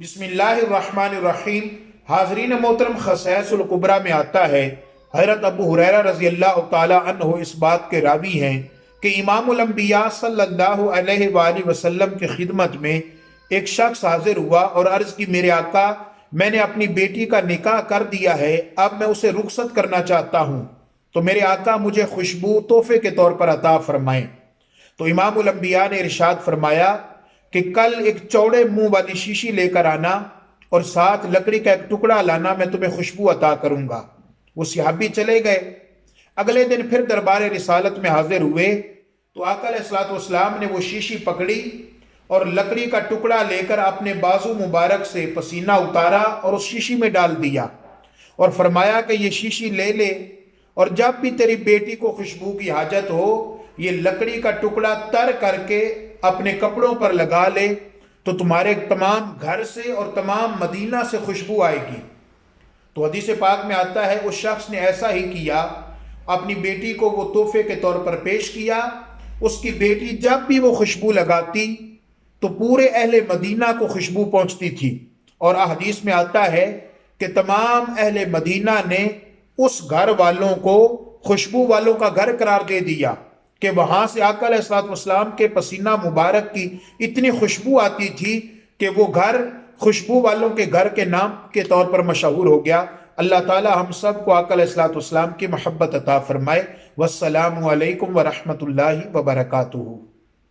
بسم اللہ الرحمن الرحیم۔ حاضرین محترم، خصائص الکبریٰ میں آتا ہے حضرت ابو ہریرہ رضی اللہ تعالی عنہ اس بات کے راوی ہیں کہ امام الانبیاء صلی اللہ علیہ وآلہ وسلم کی خدمت میں ایک شخص حاضر ہوا اور عرض کی، میرے آقا، میں نے اپنی بیٹی کا نکاح کر دیا ہے، اب میں اسے رخصت کرنا چاہتا ہوں، تو میرے آقا مجھے خوشبو تحفے کے طور پر عطا فرمائیں۔ تو امام الانبیاء نے ارشاد فرمایا کہ کل ایک چوڑے منہ والی شیشی لے کر آنا اور ساتھ لکڑی کا ایک ٹکڑا لانا، میں تمہیں خوشبو عطا کروں گا۔ وہ صحابی چلے گئے۔ اگلے دن پھر دربار رسالت میں حاضر ہوئے تو آقا علیہ الصلوۃ والسلام نے وہ شیشی پکڑی اور لکڑی کا ٹکڑا لے کر اپنے بازو مبارک سے پسینہ اتارا اور اس شیشی میں ڈال دیا اور فرمایا کہ یہ شیشی لے لے، اور جب بھی تیری بیٹی کو خوشبو کی حاجت ہو، یہ لکڑی کا ٹکڑا تر کر کے اپنے کپڑوں پر لگا لے تو تمہارے تمام گھر سے اور تمام مدینہ سے خوشبو آئے گی۔ تو حدیث پاک میں آتا ہے اس شخص نے ایسا ہی کیا، اپنی بیٹی کو وہ تحفے کے طور پر پیش کیا۔ اس کی بیٹی جب بھی وہ خوشبو لگاتی تو پورے اہل مدینہ کو خوشبو پہنچتی تھی، اور حدیث میں آتا ہے کہ تمام اہل مدینہ نے اس گھر والوں کو خوشبو والوں کا گھر قرار دے دیا کہ وہاں سے آقا علیہ الصلوۃ والسلام کے پسینہ مبارک کی اتنی خوشبو آتی تھی کہ وہ گھر خوشبو والوں کے گھر کے نام کے طور پر مشہور ہو گیا۔ اللہ تعالی ہم سب کو آقا علیہ الصلوۃ والسلام کی محبت عطا فرمائے۔ والسلام علیکم ورحمۃ اللہ وبرکاتہ۔